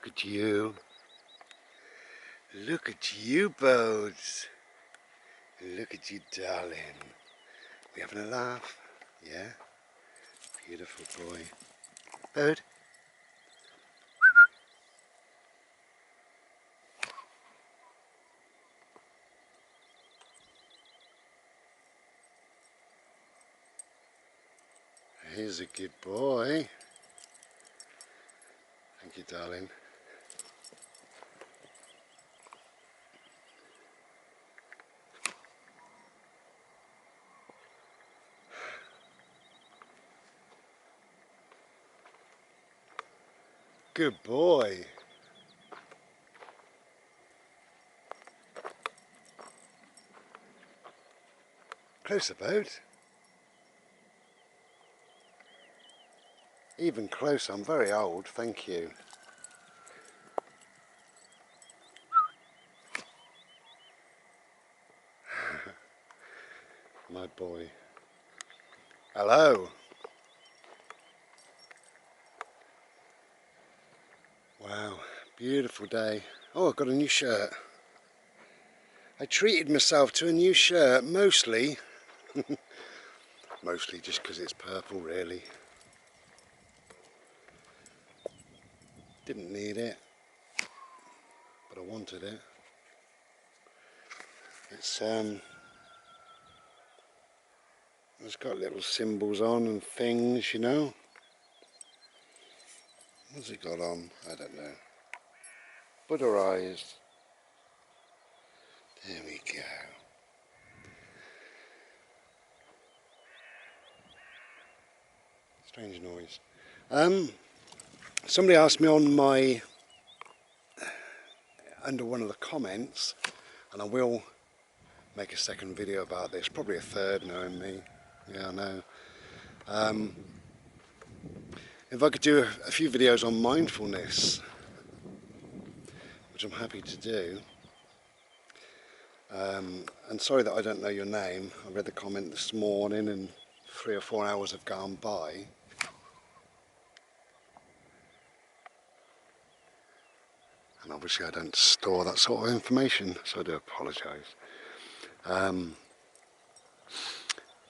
Look at you. Look at you, Bodes. Look at you, darling. We having a laugh? Yeah? Beautiful boy. Bode. He's a good boy. Thank you, darling. Good boy. Closer, Bode. Even closer. I'm very old, thank you. My boy. Hello. Wow, beautiful day. Oh, I've got a new shirt. I treated myself to a new shirt, mostly just because it's purple, really. Didn't need it, but I wanted it. It's got little symbols on and things, you know. What's it got on? I don't know. Buddha eyes. There we go. Strange noise. Somebody asked me on my under one of the comments, and I will make a second video about this, probably a third, knowing me. Yeah, I know. If I could do a few videos on mindfulness, which I'm happy to do. And sorry that I don't know your name. I read the comment this morning and 3 or 4 hours have gone by. And obviously I don't store that sort of information, so I do apologise.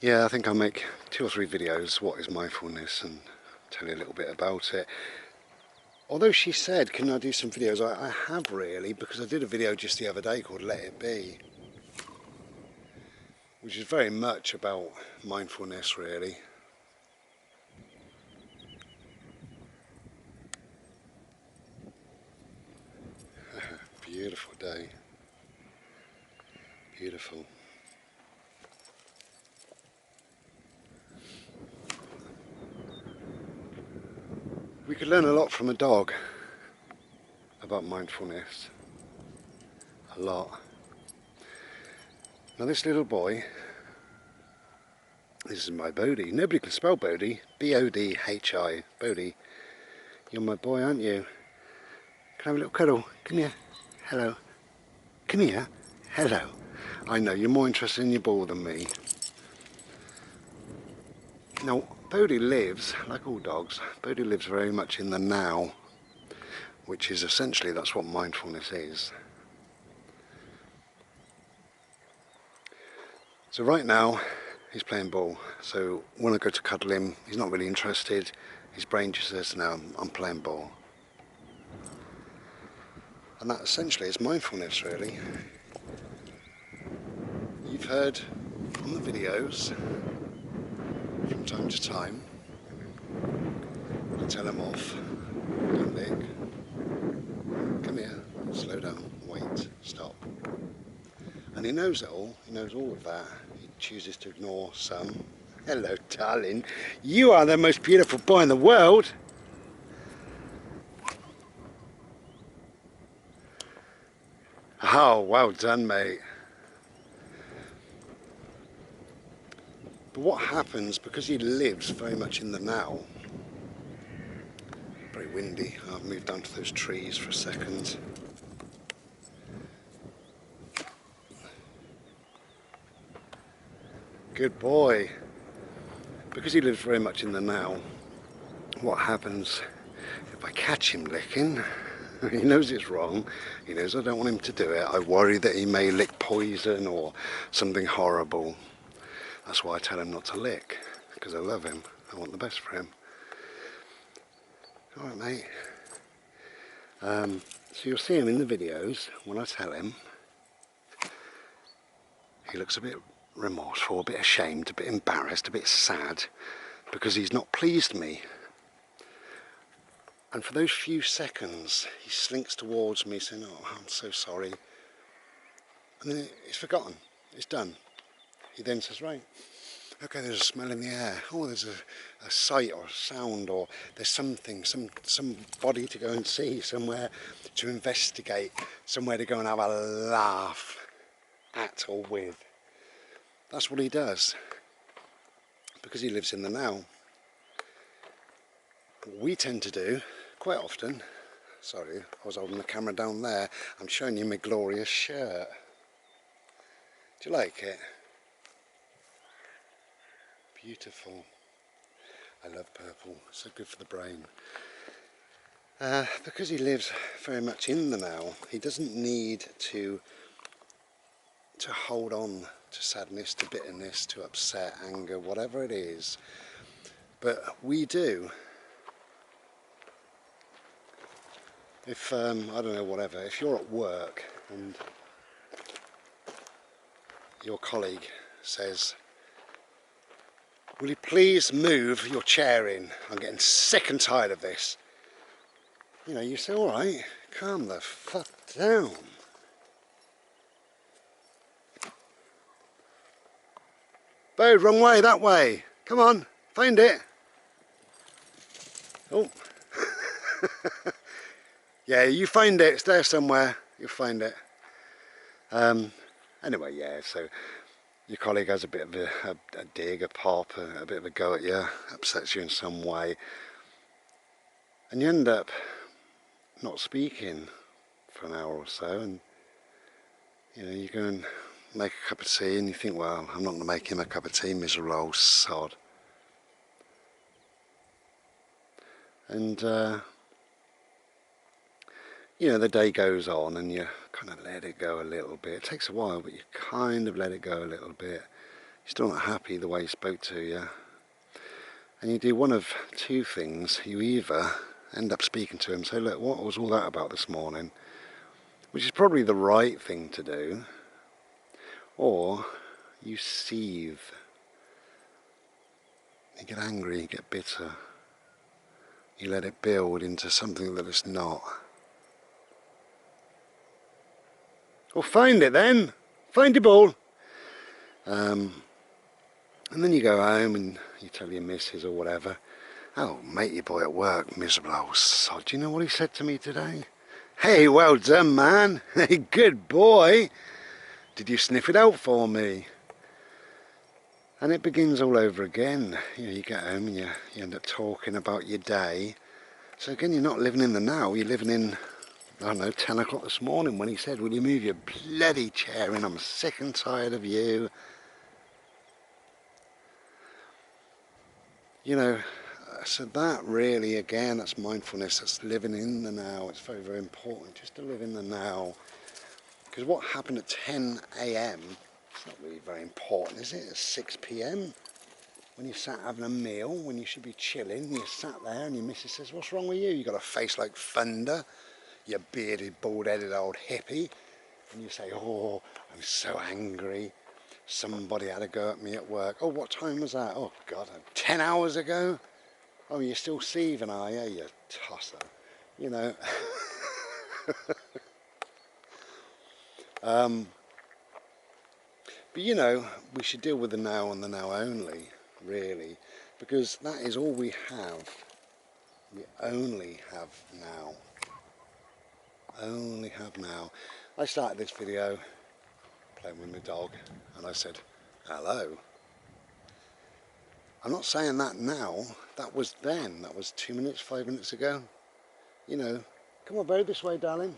Yeah, I think I'll make 2 or 3 videos, what is mindfulness, and tell you a little bit about it. Although she said, can I do some videos? I have really, because I did a video just the other day called Let It Be, which is very much about mindfulness, really. Beautiful day. Beautiful. We could learn a lot from a dog about mindfulness. A lot. Now this little boy, this is my Bodhi. Nobody can spell Bodhi. B-O-D-H-I. Bodhi. You're my boy, aren't you? Can I have a little cuddle? Come here. Hello. Come here. Hello. I know, you're more interested in your ball than me. Now, Bodhi lives, like all dogs, Bodhi lives very much in the now, which is essentially, that's what mindfulness is. So right now, he's playing ball. So when I go to cuddle him, he's not really interested. His brain just says, no, I'm playing ball. And that essentially is mindfulness, really. You've heard on the videos, from time to time, I tell him off, don't lick, come here, slow down, wait, stop. And he knows it all, he knows all of that. He chooses to ignore some. Hello, darling, you are the most beautiful boy in the world. Oh, well done, mate. But what happens, because he lives very much in the now, very windy, I've moved down to those trees for a second. Good boy. Because he lives very much in the now, what happens if I catch him licking? He knows it's wrong. He knows I don't want him to do it. I worry that he may lick poison or something horrible. That's why I tell him not to lick, because I love him. I want the best for him. Alright, mate. So you'll see him in the videos when I tell him. He looks a bit remorseful, a bit ashamed, a bit embarrassed, a bit sad, because he's not pleased me. And for those few seconds, he slinks towards me saying, "Oh, I'm so sorry." And then it's forgotten. It's done. He then says, "Right, okay, there's a smell in the air. Oh, there's a sight or a sound, or there's something, somebody to go and see, somewhere to investigate, somewhere to go and have a laugh at or with." That's what he does, because he lives in the now. What we tend to do, quite often, sorry, I was holding the camera down there, I'm showing you my glorious shirt. Do you like it? Beautiful. I love purple, so good for the brain. Because he lives very much in the now, he doesn't need to hold on to sadness, to bitterness, to upset, anger, whatever it is. But we do. If, I don't know, whatever, if you're at work and your colleague says, "Will you please move your chair in? I'm getting sick and tired of this." You know, you say, "All right, calm the fuck down." Bo, wrong way, that way. Come on, find it. Oh. Yeah, you find it. It's there somewhere. You'll find it. Anyway, yeah, so your colleague has a bit of a dig, a pop, a bit of a go at you, upsets you in some way, and you end up not speaking for an hour or so, and you know, you go and make a cup of tea and you think, well, I'm not going to make him a cup of tea, miserable old sod. And you know, the day goes on and you kind of let it go a little bit. It takes a while, but you kind of let it go a little bit. You're still not happy the way he spoke to you. And you do one of two things. You either end up speaking to him and say, "Look, what was all that about this morning?" Which is probably the right thing to do. Or you seethe. You get angry, you get bitter. You let it build into something that it's not. Well, find it then. Find your ball. And then you go home and you tell your missus or whatever, "Oh, mate, your boy at work, miserable old sod. Do you know what he said to me today? Hey, well done, man. Hey, good boy. Did you sniff it out for me?" And it begins all over again. You know, you get home and you end up talking about your day. So again, you're not living in the now, you're living in, I don't know, 10 o'clock this morning when he said, "Will you move your bloody chair in? I'm sick and tired of you." You know, so that really, again, that's mindfulness, that's living in the now. It's very, very important just to live in the now. Because what happened at 10 AM, it's not really very important, is it? At 6 PM, when you sat having a meal, when you should be chilling, you sat there and your missus says, "What's wrong with you? You got a face like thunder, you bearded, bald-headed old hippie." And you say, "Oh, I'm so angry. Somebody had a go at me at work." "Oh, what time was that?" "Oh, God, 10 hours ago." "Oh, you're still seething, are you, you tosser?" You know. But you know, we should deal with the now and the now only, really, because that is all we have. We only have now. Only have now. I started this video playing with my dog and I said, "Hello." I'm not saying that now, that was then, that was 2 minutes, 5 minutes ago. You know, come on, Bo, this way, darling.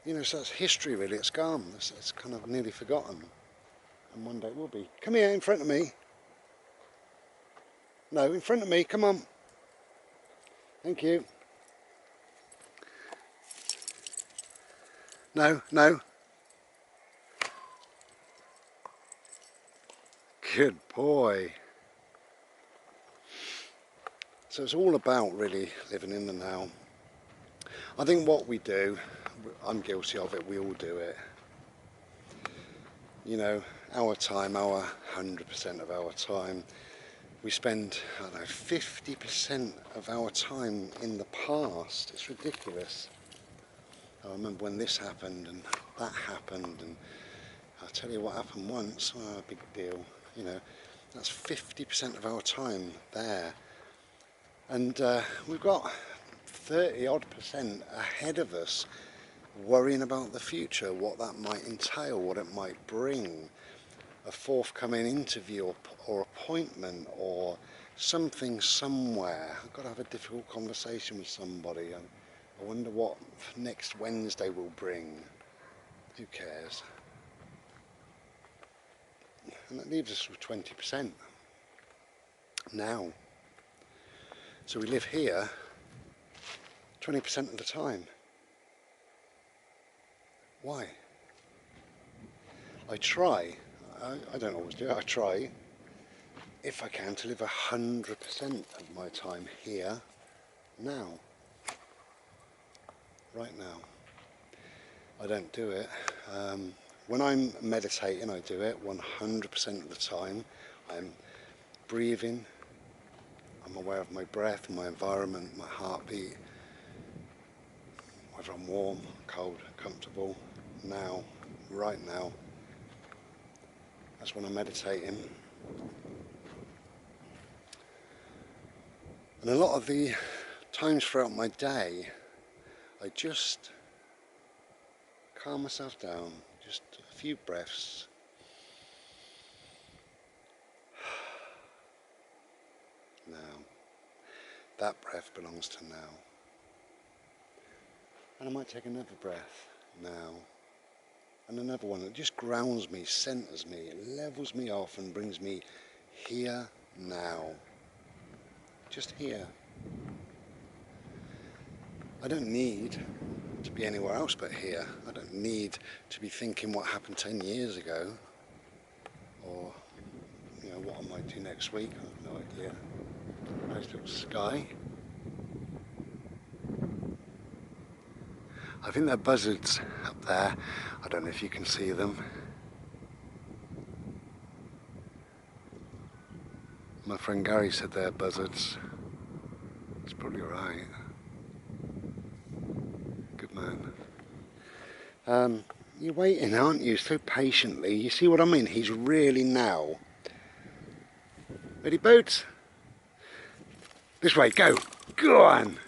You know, so it's history really, it's gone, it's kind of nearly forgotten. And one day it will be. Come here, in front of me. No, in front of me, come on. Thank you. No, no. Good boy. So it's all about really living in the now. I think what we do, I'm guilty of it, we all do it. You know, our time, our 100% of our time, we spend, I don't know, 50% of our time in the past. It's ridiculous. I remember when this happened and that happened, and I'll tell you what happened once, oh, big deal. You know, that's 50% of our time there. And we've got 30-odd% ahead of us worrying about the future, what that might entail, what it might bring, a forthcoming interview or appointment or something somewhere. I've got to have a difficult conversation with somebody. I wonder what next Wednesday will bring. Who cares? And that leaves us with 20% now. So we live here 20% of the time. Why? I try, I don't always do it, I try, if I can, to live 100% of my time here, now. Right now. I don't do it. When I'm meditating, I do it 100% of the time. I'm breathing, I'm aware of my breath, my environment, my heartbeat, whether I'm warm, cold, comfortable, now, right now. That's when I'm meditating. And a lot of the times throughout my day, I just calm myself down, just a few breaths. Now. That breath belongs to now. And I might take another breath now. And another one that just grounds me, centers me, levels me off and brings me here now. Just here. I don't need to be anywhere else but here. I don't need to be thinking what happened 10 years ago. Or, you know, what I might do next week. I have no idea. Nice little sky. I think they're buzzards up there. I don't know if you can see them. My friend Gary said they're buzzards. It's probably right. Good man. You're waiting, aren't you, so patiently? You see what I mean? He's really now. Ready, boats? This way, go! Go on!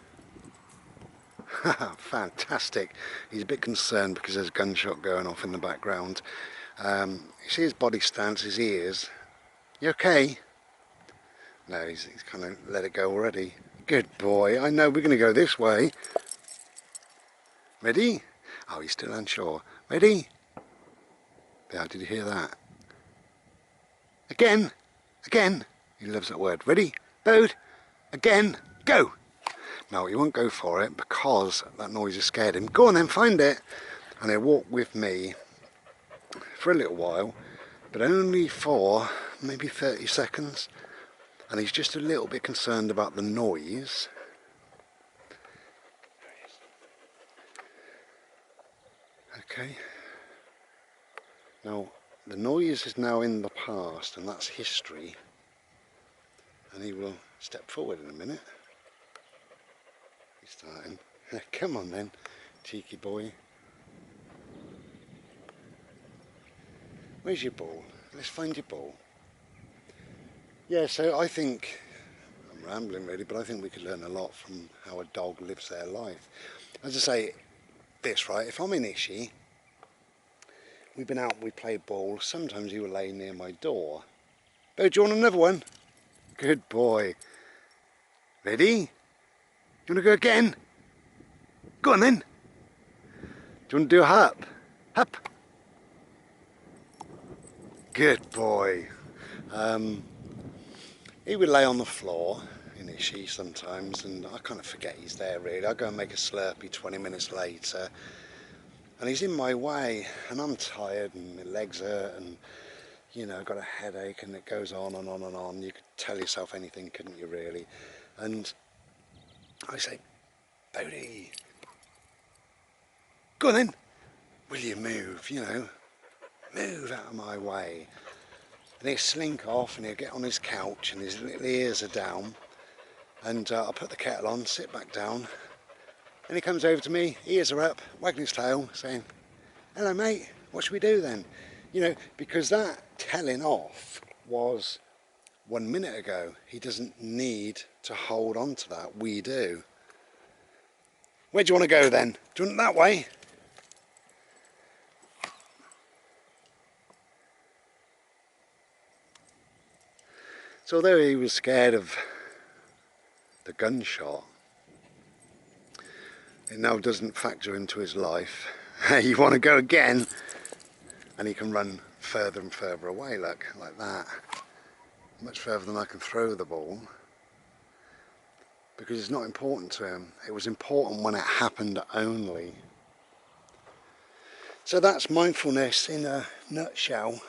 Fantastic. He's a bit concerned because there's a gunshot going off in the background. You see his body stance, his ears. You okay? No, he's kind of let it go already. Good boy. I know we're going to go this way. Ready? Oh, he's still unsure. Ready? Yeah, did you hear that? Again. Again. He loves that word. Ready? Boat. Again. Go. No, he won't go for it because that noise has scared him. Go on then, find it. And he'll walk with me for a little while, but only for maybe 30 seconds. And he's just a little bit concerned about the noise. Okay. Now, the noise is now in the past, and that's history. And he will step forward in a minute. He's starting. Come on then, cheeky boy. Where's your ball? Let's find your ball. Yeah, so I think, I'm rambling really, but I think we could learn a lot from how a dog lives their life. As I say, this, right, if I'm in Ishi, we've been out, we played ball, sometimes he will lay near my door. Oh, do you want another one? Good boy. Ready? Do you want to go again? Go on then. Do you want to do a hop? Hop. Good boy. He would lay on the floor in Ishi sometimes, and I kind of forget he's there really. I go and make a Slurpee 20 minutes later, and he's in my way, and I'm tired and my legs hurt and, you know, got a headache, and it goes on and on and on. You could tell yourself anything, couldn't you, really? And I say, Bodhi, go on then, will you move, you know, move out of my way. And he'll slink off and he'll get on his couch and his little ears are down, and I'll put the kettle on, sit back down, and he comes over to me, ears are up, wagging his tail, saying, hello mate, what should we do then? You know, because that telling off was 1 minute ago. He doesn't need to hold on to that, we do. Where do you want to go then? Do you want it that way? So although he was scared of the gunshot, it now doesn't factor into his life. You want to go again, and he can run further and further away, look, like that. Much further than I can throw the ball, because it's not important to him. It was important when it happened only. So that's mindfulness in a nutshell.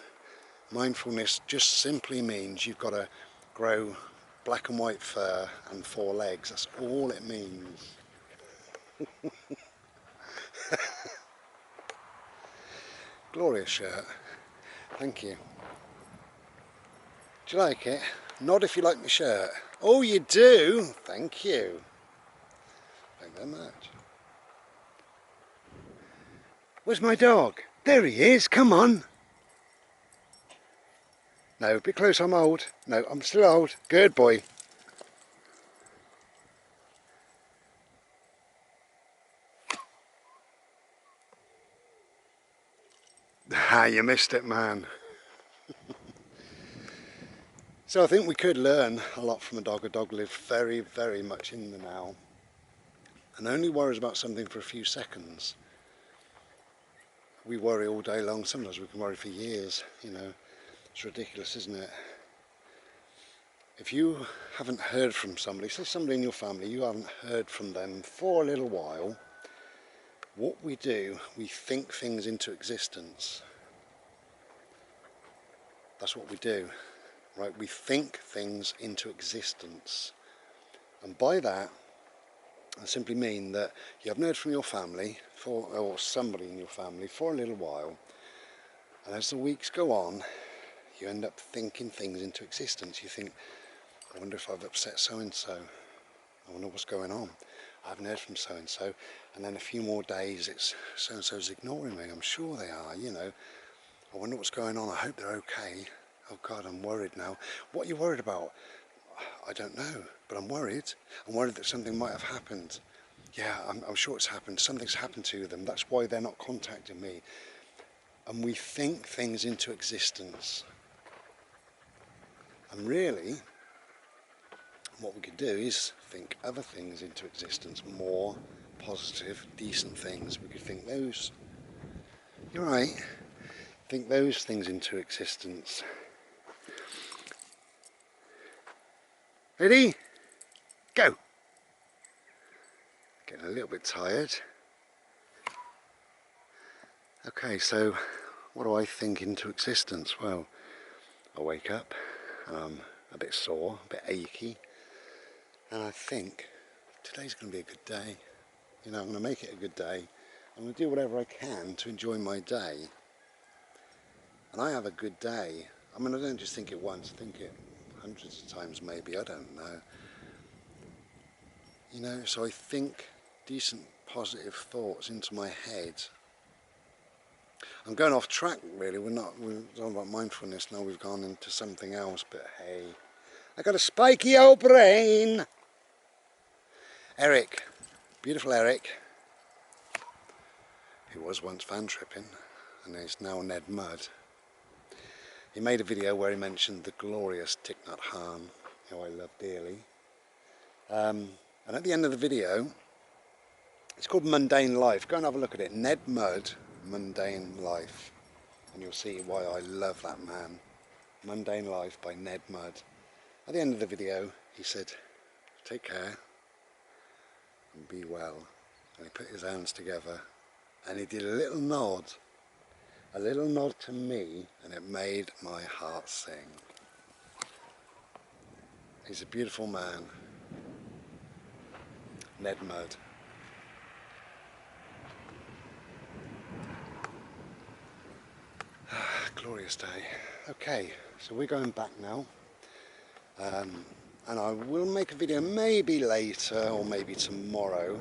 Mindfulness just simply means you've got to grow black and white fur and 4 legs. That's all it means. Glorious shirt. Thank you. Do you like it? Nod if you like my shirt. Oh, you do? Thank you. Thank you very much. Where's my dog? There he is. Come on. No, be close, I'm old. No, I'm still old. Good boy. Ah, you missed it, man. So I think we could learn a lot from a dog. A dog lives very, very much in the now and only worries about something for a few seconds. We worry all day long. Sometimes we can worry for years, you know. It's ridiculous, isn't it? If you haven't heard from somebody, say somebody in your family, you haven't heard from them for a little while, what we do, we think things into existence. That's what we do, right? We think things into existence. And by that, I simply mean that you haven't heard from your family, or somebody in your family, for a little while, and as the weeks go on, you end up thinking things into existence. You think, I wonder if I've upset so-and-so. I wonder what's going on. I haven't heard from so-and-so. And then a few more days, it's so-and-so's ignoring me. I'm sure they are, you know. I wonder what's going on. I hope they're okay. Oh God, I'm worried now. What are you worried about? I don't know, but I'm worried. I'm worried that something might have happened. Yeah, I'm sure it's happened. Something's happened to them. That's why they're not contacting me. And we think things into existence. And really, what we could do is think other things into existence, more positive, decent things. We could think those, you're right, think those things into existence. Ready? Go! Getting a little bit tired. Okay, so what do I think into existence? Well, I wake up and I'm a bit sore, a bit achy, and I think today's going to be a good day. You know, I'm going to make it a good day. I'm going to do whatever I can to enjoy my day. And I have a good day. I mean, I don't just think it once, I think it hundreds of times maybe, I don't know. You know, so I think decent positive thoughts into my head. I'm going off track really, we're talking about mindfulness, now we've gone into something else, but hey, I got a spiky old brain. Eric, beautiful Eric, who was once Fan Tripping and is now Ned Mudd. He made a video where he mentioned the glorious Thich Nhat Hanh, who I love dearly. And at the end of the video, it's called Mundane Life. Go and have a look at it. Ned Mudd, Mundane Life. And you'll see why I love that man. Mundane Life by Ned Mudd. At the end of the video, he said, take care and be well. And he put his hands together and he did a little nod to me, and it made my heart sing. He's a beautiful man, Ned Mudd. Glorious day. Okay, so we're going back now, and I will make a video maybe later or maybe tomorrow,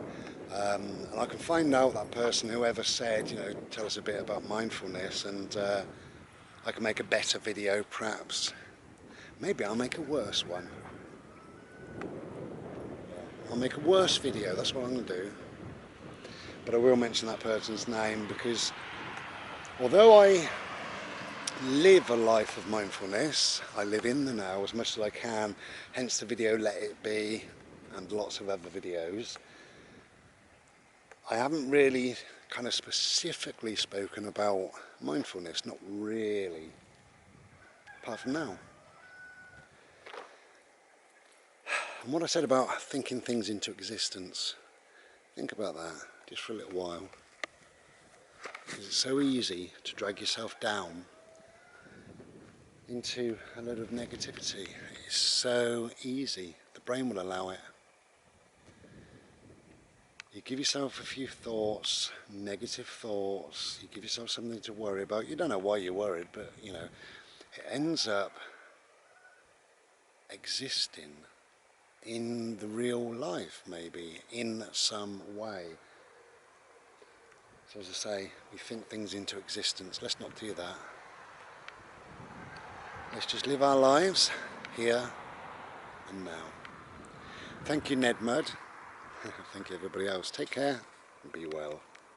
and I can find out that person, whoever said, you know, tell us a bit about mindfulness, and I can make a better video perhaps. Maybe I'll make a worse one. I'll make a worse video, that's what I'm going to do. But I will mention that person's name, because although I live a life of mindfulness, I live in the now as much as I can, hence the video Let It Be and lots of other videos. I haven't really kind of specifically spoken about mindfulness, not really, apart from now. And what I said about thinking things into existence, think about that just for a little while. Because it's so easy to drag yourself down into a lot of negativity. It's so easy. The brain will allow it. You give yourself a few thoughts, negative thoughts, you give yourself something to worry about. You don't know why you're worried, but you know, it ends up existing in the real life, maybe, in some way. So as I say, we think things into existence. Let's not do that. Let's just live our lives here and now. Thank you, Ned Mudd. Thank you, everybody else. Take care and be well.